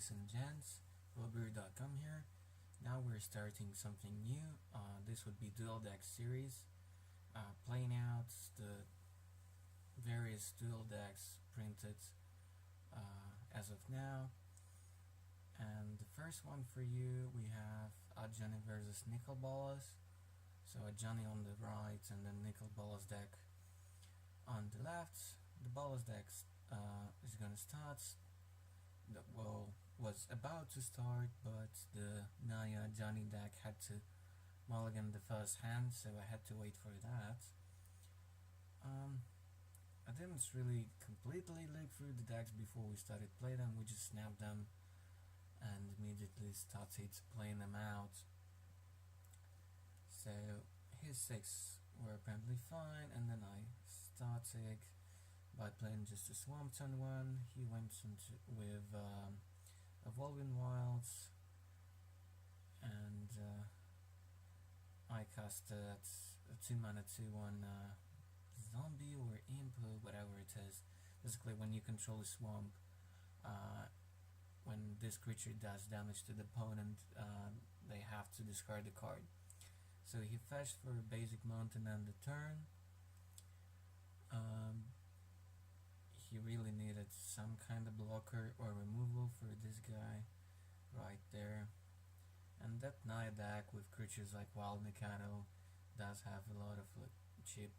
ladies and gents, Robert.com here. Now we're starting something new. This would be Duel deck series, playing out the various Duel decks printed as of now. And the first one for you, we have Adjani versus Nicol Bolas. So Adjani on the right and then Nicol Bolas deck on the left. The Bolas deck is gonna start. Was about to start, but the Naya Adjani deck had to mulligan the first hand, so I had to wait for that. I didn't really completely look through the decks before we started playing them. We just snapped them and immediately started playing them out. So his 6 were apparently fine, and then I started by playing just a swamp turn 1. He went into with Evolving Wilds, and I casted a 2-mana 2/1 zombie or imp, whatever it is. Basically, when you control a swamp, when this creature does damage to the opponent, they have to discard a card. So he fetched for a basic mountain and the turn. He really needed some kind of blocker or removal for this guy right there. And that Naya deck with creatures like Wild Mikado does have a lot of cheap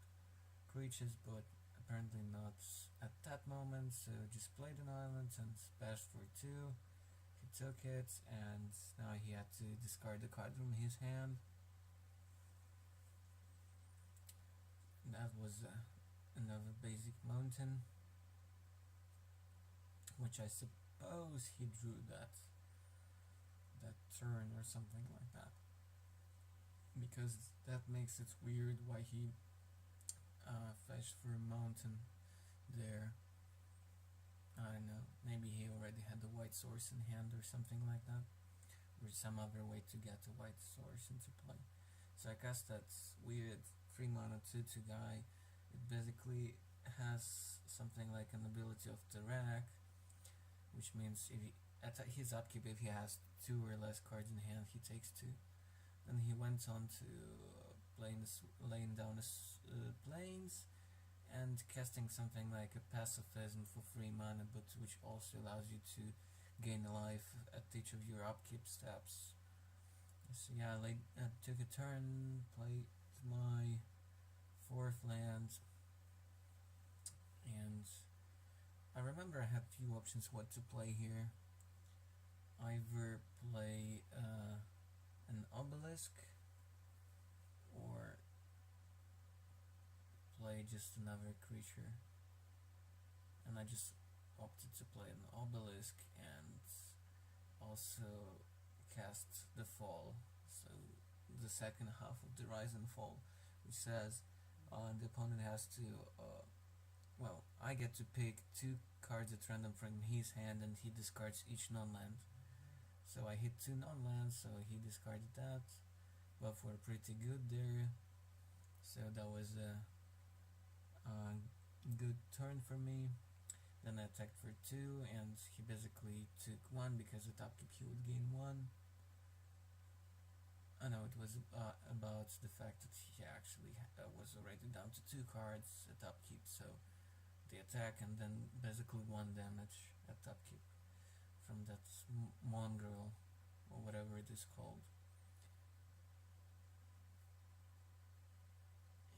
creatures, but apparently not at that moment, so just played an island and splashed for 2. He took it, and now he had to discard the card from his hand. That was another basic mountain, which I suppose he drew that turn or something like that, because that makes it weird why he fetched for a mountain there. I don't know, maybe he already had the white source in hand or something like that, or some other way to get the white source into play. So I cast that weird 3-mana 2/2 guy. It basically has something like an ability of Tarak, which means if at his upkeep, if he has 2 or less cards in hand, he takes 2. Then he went on to laying down his planes and casting something like a pacifism for 3 mana, but which also allows you to gain a life at each of your upkeep steps. So yeah, I took a turn, played my 4th land, and I remember I had few options what to play here. Either play an obelisk or play just another creature, and I just opted to play an obelisk and also cast the fall, so the second half of the rise and fall, which says the opponent has to I get to pick 2 cards at random from his hand, and he discards each non-land. So I hit 2 non-lands, so he discarded that. Both were pretty good there, so that was a good turn for me. Then I attacked for 2, and he basically took 1 because at upkeep he would gain 1. I know it was about the fact that he actually was already down to 2 cards at upkeep, so the attack and then basically 1 damage at upkeep from that mongrel or whatever it is called.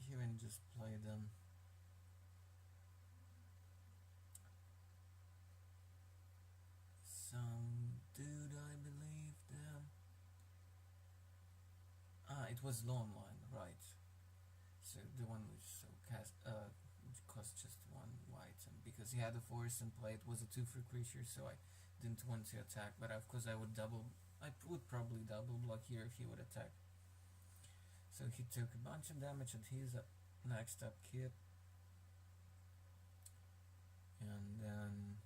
Here and just play them. Some dude, I believe them. It was Lawn Line, right? So the one which cost just 1 white, and because he had a forest in play, it was a 2 for creature, so I didn't want to attack. But of course I would probably double block here if he would attack. So he took a bunch of damage at his next upkeep, and then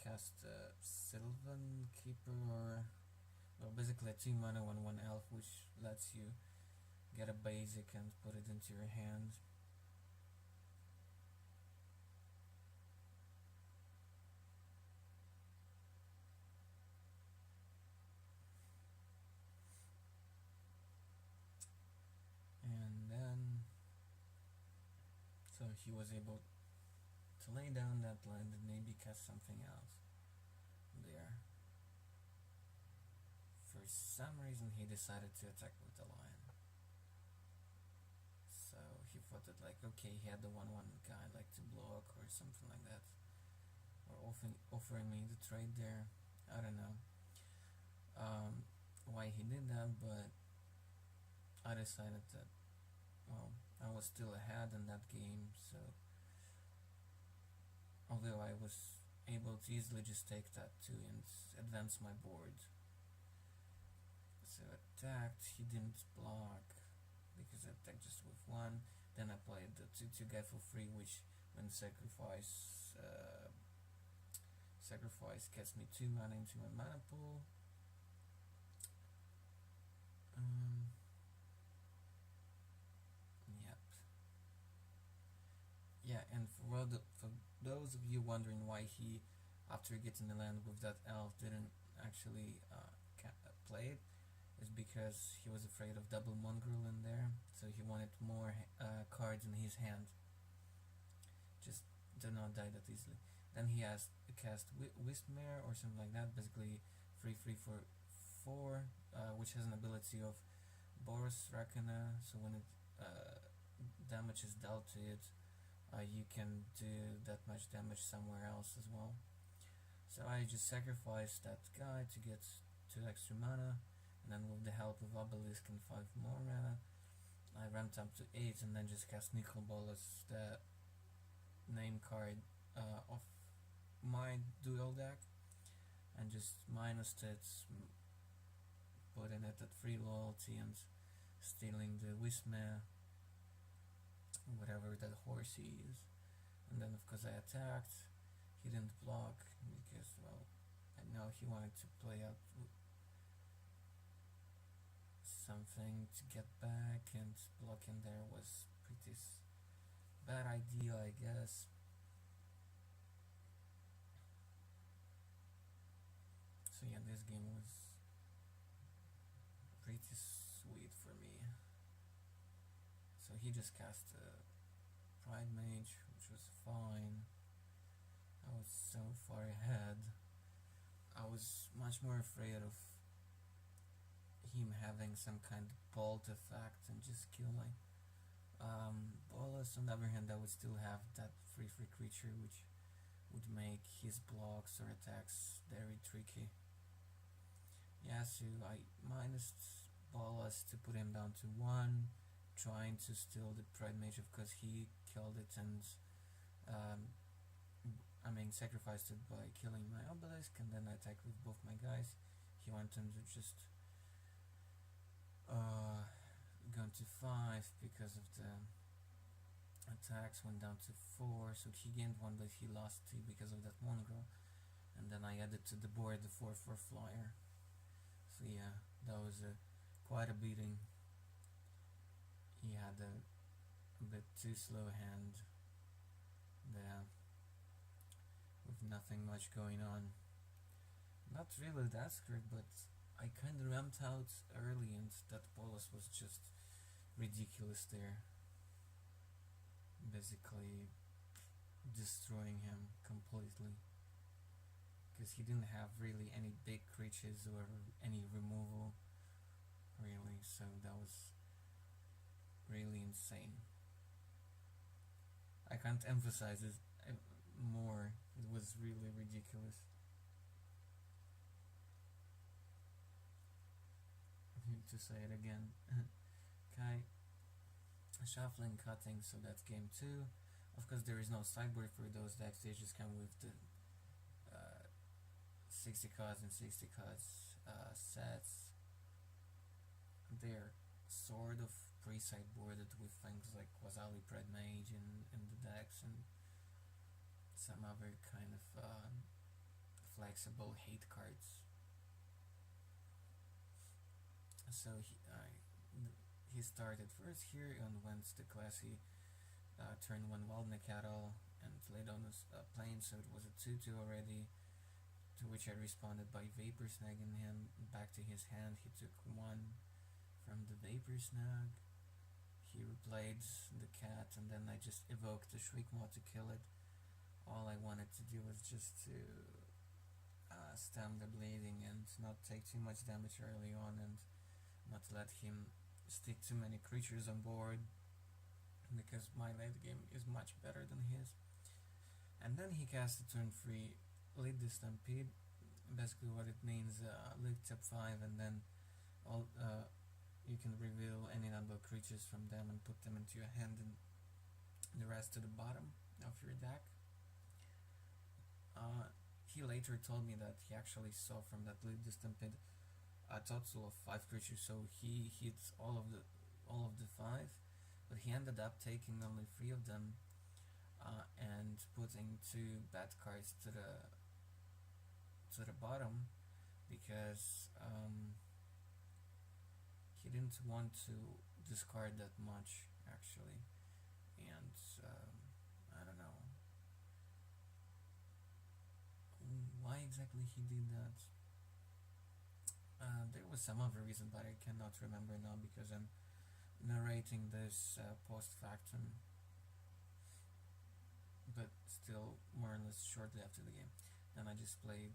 cast Sylvan Keeper, well, basically a 2-mana 1/1 elf, which lets you get a basic and put it into your hand. he was able to lay down that land and maybe cast something else there. For some reason he decided to attack with the lion. So he thought that like, okay, he had the 1/1 guy like to block or something like that. Or offering me the trade there. I don't know why he did that, but I decided that, well, I was still ahead in that game, so although I was able to easily just take that 2 and advance my board. So attacked, he didn't block because I attacked just with 1. Then I played the 2/2 guy for free, which when sacrifice gets me 2 mana into my mana pool. Yep. Yeah, and for those of you wondering why he, after getting the land with that elf, didn't actually play it, is because he was afraid of double mongrel in there, so he wanted more cards in his hand. Just do not die that easily. Then he has cast Wismere or something like that, basically 3/3 for 4, which has an ability of Boros Rakana, so when it damage is dealt to it, you can do that much damage somewhere else as well. So I just sacrificed that guy to get 2 extra mana, and then with the help of Obelisk and 5 more mana, I ramped up to 8 and then just cast Nicol Bolas, the name card of my Duel deck, and just minused it, putting it at 3 loyalty and stealing the Wismere, whatever that horse he is. And then of course I attacked. He didn't block because, well, I know he wanted to play out something to get back, and blocking there was pretty bad idea, I guess. So yeah, this game was pretty sweet for me. So he just cast a Pride Mage, which was fine. I was so far ahead. I was much more afraid of him having some kind of bolt effect and just kill my Bolas. On the other hand, I would still have that 3/3 creature, which would make his blocks or attacks very tricky. Yeah, so I minused Bolas to put him down to 1, trying to steal the Pride Mage because he killed it and sacrificed it by killing my Obelisk, and then I attacked with both my guys. He wanted to just gone to 5 because of the attacks, went down to 4, so he gained 1 but he lost 2 because of that mongrel, and then I added to the board the 4/4 flyer. So yeah, that was quite a beating. He had a bit too slow hand there, with nothing much going on. Not really that scared, but I kinda ramped out early and that Bolas was just ridiculous there. Basically destroying him completely. Because he didn't have really any big creatures or any removal, really, so that was really insane. I can't emphasize it more, it was really ridiculous. I need to say it again. Okay, shuffling, cutting, so that's game 2. Of course there is no sideboard for those decks, they just come with the 60 cards and 60 cards sets. They're sort of pre-sideboarded with things like Quasali Pride Mage in the decks and some other kind of flexible hate cards. So he started first here and went the classy turn 1 Wildneck Cattle and laid on his plane, so it was a 2/2 already, to which I responded by Vapor Snagging him back to his hand. He took 1 from the Vapor Snag. he replayed the cat, and then I just evoked the Shriek mod to kill it. All I wanted to do was just to stem the bleeding and not take too much damage early on, and not let him stick too many creatures on board, because my late game is much better than his. And then he cast a turn 3 Lead the Stampede. Basically what it means, lead top 5, and then all you can reveal any number of creatures from them and put them into your hand, and the rest to the bottom of your deck. He later told me that he actually saw from that Lead the Stampede a total of 5 creatures, so he hits all of the 5, but he ended up taking only 3 of them, and putting 2 bad cards to the bottom, because he didn't want to discard that much actually, and I don't know why exactly he did that. There was some other reason, but I cannot remember now because I'm narrating this post factum, but still more or less shortly after the game. Then I just played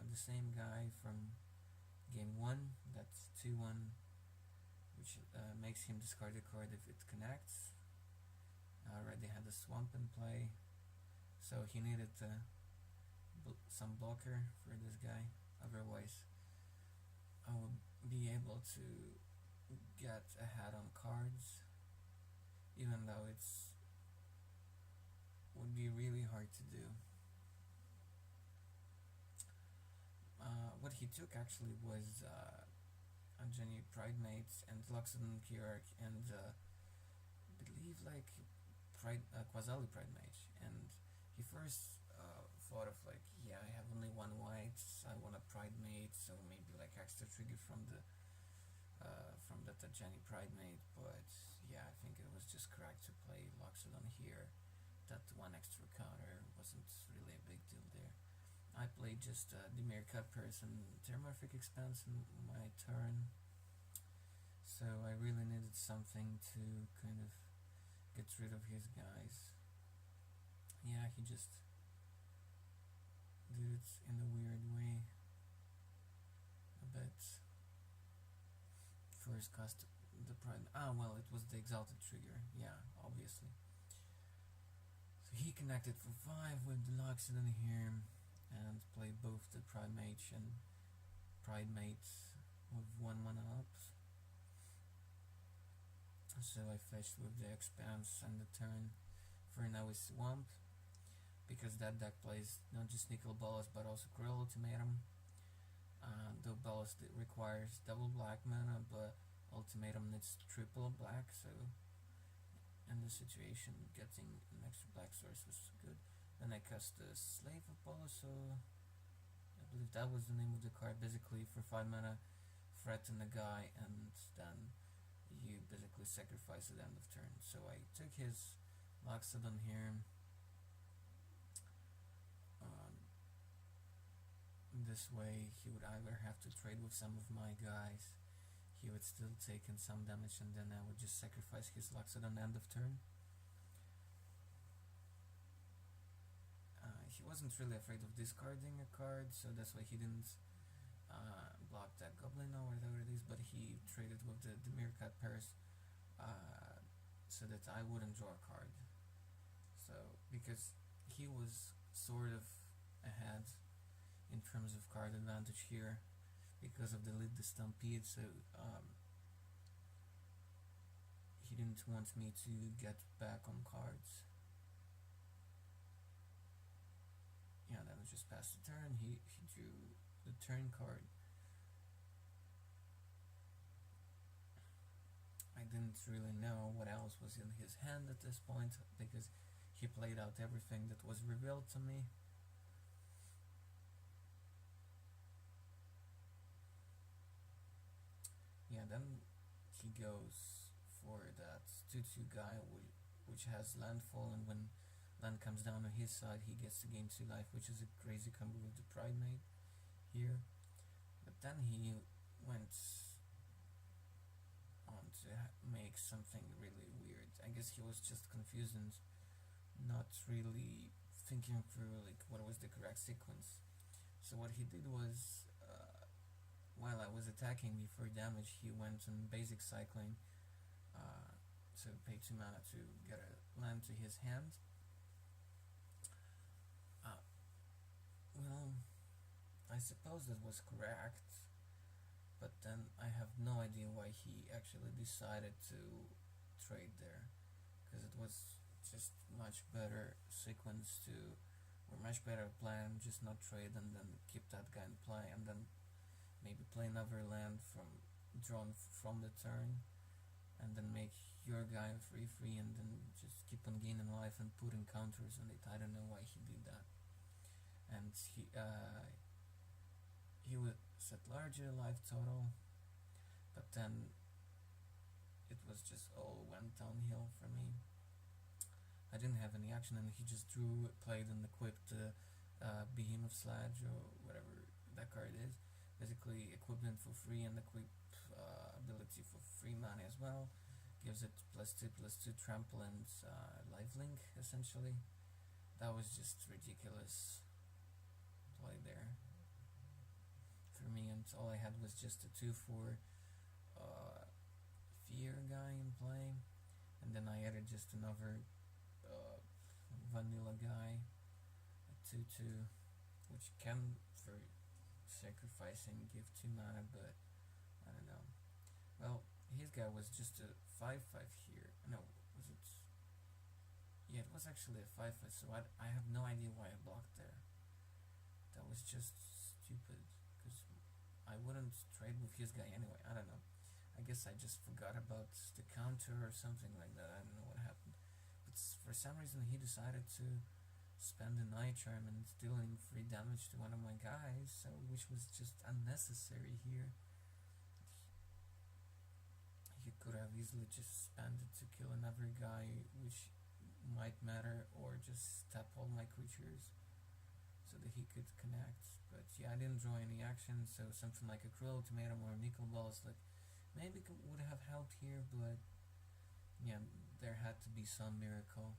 the same guy from game 1, that's 2-1, which makes him discard a card if it connects. I already had a swamp in play, so he needed some blocker for this guy, otherwise I would be able to get ahead on cards, even though it's would be really hard to do. What he took actually was Adjani Pridemates and Loxodon Hierarch, and believe like Quasali Pridemage, and he first thought of like, yeah, I have only 1 white, I want a Pridemate, so maybe like extra trigger from that Adjani Pridemate, but yeah, I think it was just correct to play Loxodon here. That 1 extra counter wasn't really a big deal there. I played just Dimir Cuppers and Terramorphic Expanse in my turn, so I really needed something to kind of get rid of his guys. Yeah, he just did it in a weird way a bit. First cast the Pride, well, it was the Exalted trigger, yeah, obviously. So he connected for 5 with the Loxodon here, and played both the Pridemage and Pridemate with 1 mana ups. So I fetched with the Expanse and the turn for now is Swamp, because that deck plays not just Nicol Bolas but also Cruel Ultimatum. Though Bolas requires double black mana, but Ultimatum needs triple black, so in this situation getting an extra black source was good. Then I cast the Slave of Bolas, so I believe that was the name of the card. Basically for 5 mana, threaten a guy, and then you basically sacrifice at the end of turn. So I took his Loxodon here. This way he would either have to trade with some of my guys, he would still take in some damage, and then I would just sacrifice his Loxodon end of turn. He wasn't really afraid of discarding a card, so that's why he didn't block that Goblin or whatever it is, but he traded with the Meerkat Pairs so that I wouldn't draw a card. So, because he was sort of ahead in terms of card advantage here because of the Lead the Stampede, so he didn't want me to get back on cards. Yeah, then I just passed the turn. He drew the turn card. I didn't really know what else was in his hand at this point, because he played out everything that was revealed to me. Yeah, then he goes for that 2-2 guy which has landfall, and when land comes down on his side he gets to gain 2 life, which is a crazy combo with the Pridemate here. But then he went on to make something really weird. I guess he was just confused and not really thinking through like what was the correct sequence. So what he did was, while I was attacking me for damage, he went on basic cycling to pay 2 mana to get a land to his hand. Well, I suppose that was correct, but then I have no idea why he actually decided to trade there, because it was just much better sequence to, or much better plan, just not trade and then keep that guy in play, and then maybe play another land drawn from the turn, and then make your guy 3/3 and then just keep on gaining life and putting counters on it. I don't know why he did that. And he would set larger life total, but then it was just all went downhill for me. I didn't have any action, and he just played and equipped Behemoth Sledge or whatever that card is. Basically, equipment for free and equip ability for free mana as well. Gives it +2/+2 trample and lifelink essentially. That was just ridiculous play there for me, and all I had was just a 2/4 fear guy in play, and then I added just another vanilla guy, a 2/2, which can, for sacrificing, give 2 mana, but I don't know. Well, his guy was just a 5/5 here. No, was it? Yeah, it was actually a 5/5, so I have no idea why I blocked there. That was just stupid, because I wouldn't trade with his guy anyway. I don't know. I guess I just forgot about the counter or something like that. I don't know what happened. But for some reason he decided to spend a Night Charm and dealing 3 damage to one of my guys, so which was just unnecessary here. He could have easily just spent it to kill another guy, which might matter, or just tap all my creatures so that he could connect. But yeah, I didn't draw any action, so something like a Cruel Ultimatum or Nicol Bolas like maybe would have helped here, but yeah, there had to be some miracle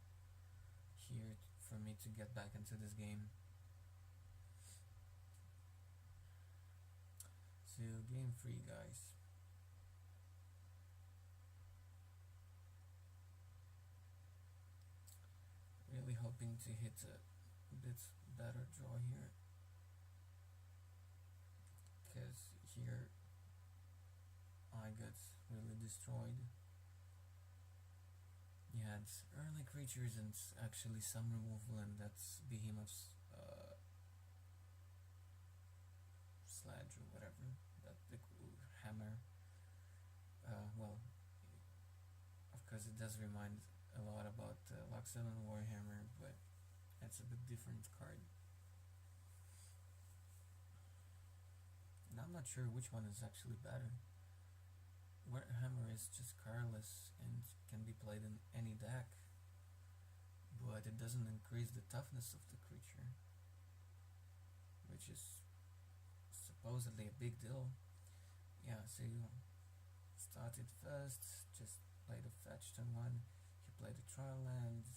here for me to get back into this game. So game 3, guys. Really hoping to hit a bit better draw here, because here I got really destroyed. You had early creatures and actually some removal, and that's Behemoth's Sledge or whatever, that big hammer. Well, of course it does remind a lot about Luxon Warhammer, but it's a bit different card. And I'm not sure which one is actually better. Warhammer is just careless and can be played in any deck, but it doesn't increase the toughness of the creature, which is supposedly a big deal. Yeah, so you started first, just played a fetch turn 1, he played a trial land,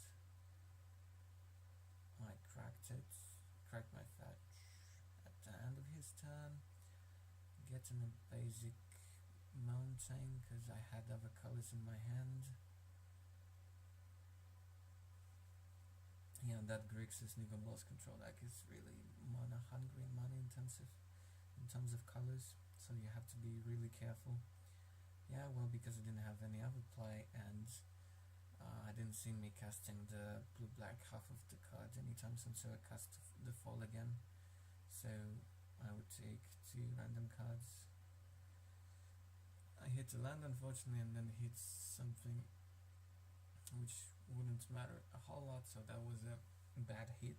I cracked my fetch at the end of his turn, getting a basic mountain because I had other colors in my hand. Yeah, that Grixis Nicol Bolas control deck is really mana hungry and mana intensive in terms of colors, so you have to be really careful. Yeah, well, because I didn't have any other play, and I didn't see me casting the blue-black half of the cards anytime soon, so I cast the fall again. So I would take 2 random cards. I hit a land, unfortunately, and then hit something which wouldn't matter a whole lot, so that was a bad hit.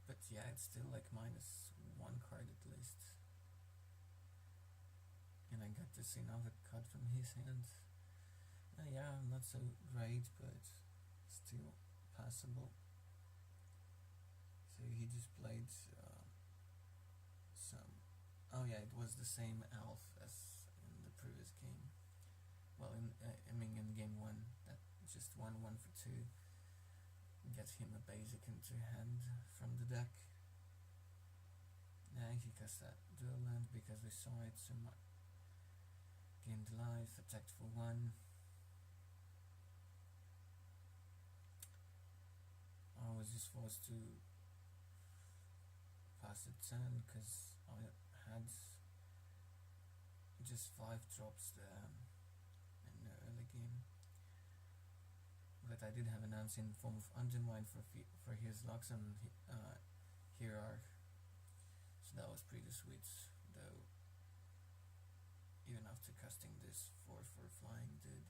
But yeah, it's still like -1 card at least. And I got to see another card from his hand. Yeah, not so great, but still passable. So he just played some... Oh yeah, it was the same elf as in previous game. Well, in game 1, that just 1 for 2 gets him a basic into hand from the deck. Now he cast that Duel land because we saw it, so gained life, attacked for 1. I was just forced to pass the turn because I had just 5 drops there in the early game. But I did have an answer in the form of Adjani for his Lux and Hierarch. So that was pretty sweet, though. Even after casting this 4/4 flying dude,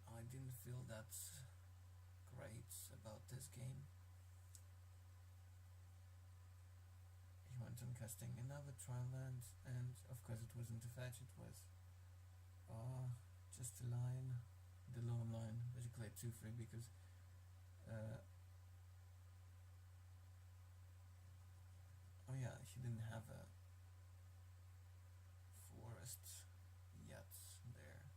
I didn't feel that great about this game. He went on casting another trial land, and of course it wasn't a fetch, it was just a line, the lone line, basically a 2/3 because oh yeah, he didn't have a forest yet there,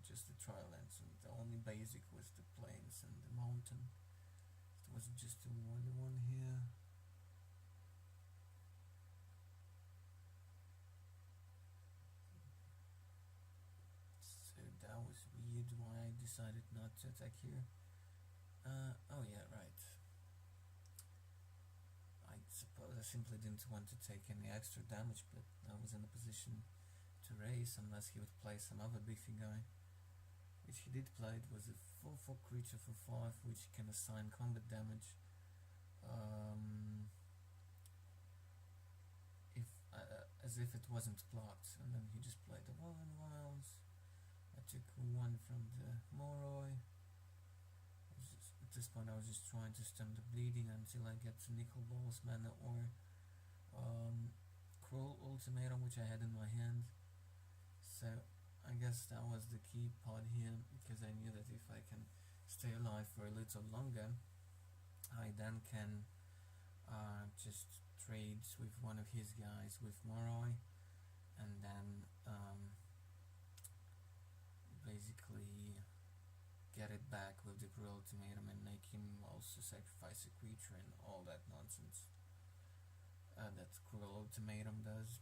just the trial lands, and the only basic was the plains and the mountain. It was just a 1/1 here. So that was weird why I decided not to attack here. Oh yeah, right. I suppose I simply didn't want to take any extra damage, but I was in a position to raise unless he would play some other beefy guy. Which he did play. It was a 4/4 creature for 5, which can assign combat damage. As if it wasn't blocked, and then he just played the Woven Wilds. I took 1 from the Moroi. At this point I was just trying to stem the bleeding until I get to Nicol Bolas mana or Cruel Ultimatum, which I had in my hand. So I guess that was the key part here, because I knew that if I can stay alive for a little longer, I then can just trade with one of his guys with Moroi, and then basically get it back with the Cruel Ultimatum and make him also sacrifice a creature and all that nonsense that Cruel Ultimatum does.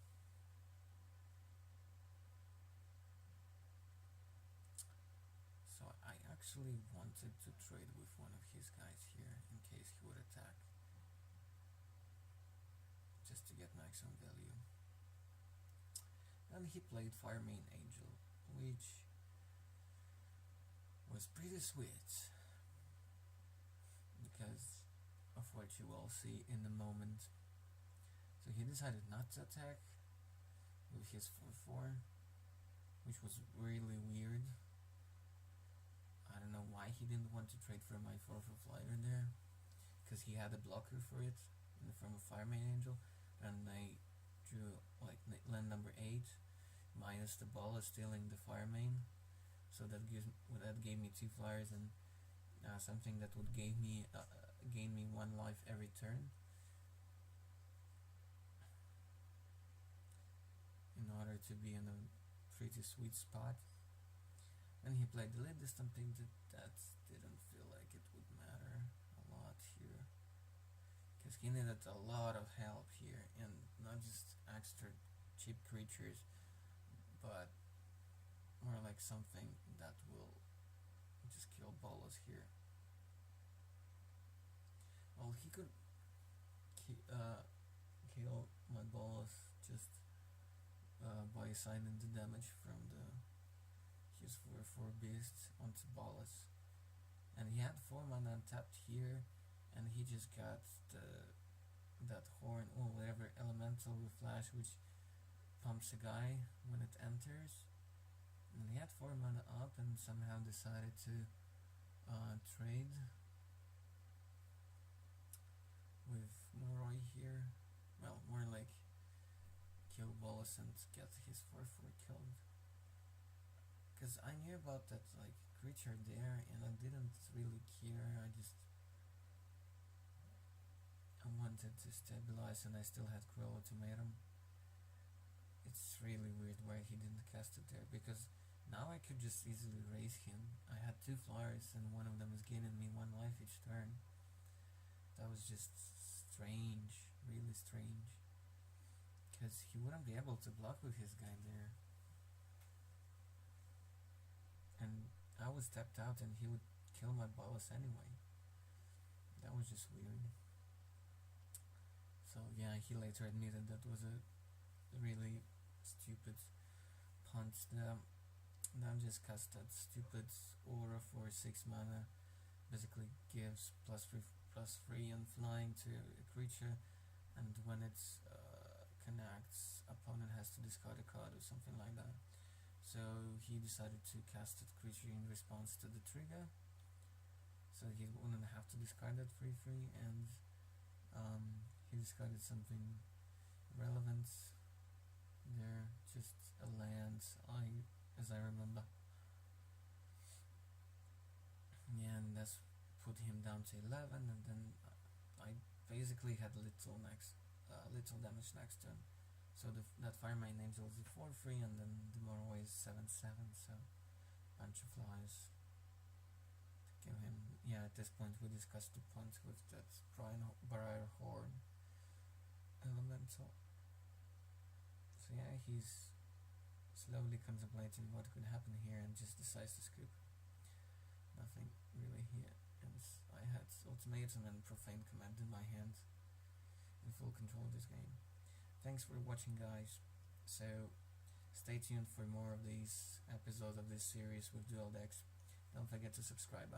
So I actually wanted to trade with one of his guys here in case he would attack, just to get maximum value. And he played Firemane Angel, which was pretty sweet because of what you will see in a moment. So he decided not to attack with his 4/4, which was really weird. I don't know why he didn't want to trade for my 4/4 flyer there, because he had a blocker for it in the form of Firemane Angel, and I drew like land number 8 minus the ball is stealing the Firemane, so that gave me 2 flyers and something that would gain me 1 life every turn, in order to be in a pretty sweet spot. And he played the late distance thing that didn't feel like it would matter a lot here, because he needed a lot of help here, and not just extra cheap creatures, but more like something that will just kill Bolas here. Well, he could kill my Bolas just by assigning the damage from his 4/4 beast onto Bolas, and he had 4 mana untapped here, and he just got that horn or whatever elemental with flash, which pumps a guy when it enters, and he had 4 mana up and somehow decided to trade with Moroi here. Well, more like kill Bolas and get his 4/4 killed, because I knew about that like creature there and I didn't really care. I wanted to stabilize, and I still had Cruel Ultimatum. It it's really weird why he didn't cast it there, because now I could just easily raise him. I had 2 flyers and one of them is gaining me 1 life each turn. That was just strange, really strange. Because he wouldn't be able to block with his guy there. And I was tapped out and he would kill my Bolas anyway. That was just weird. So yeah, he later admitted that was a really stupid punt. Now just cast that stupid aura for 6 mana. Basically gives +3 and flying to a creature, and when it connects, opponent has to discard a card or something like that. So he decided to cast that creature in response to the trigger, so he wouldn't have to discard that 3/3, and he discarded something relevant there, just a land, as I remember. Yeah, and that's put him down to 11, and then I basically had little damage next turn. So that Fire Mine Names was a 4/3, and then the Morrow is 7/7, so bunch of flies to kill him. Yeah, at this point we discussed the punt with that Briar Horn elemental. So yeah, he's slowly contemplating what could happen here and just decides to scoop. Nothing really here, and I had Ultimatum and Profane Command in my hand, in full control of this game. Thanks for watching, guys. So stay tuned for more of these episodes of this series with Duel decks. Don't forget to subscribe.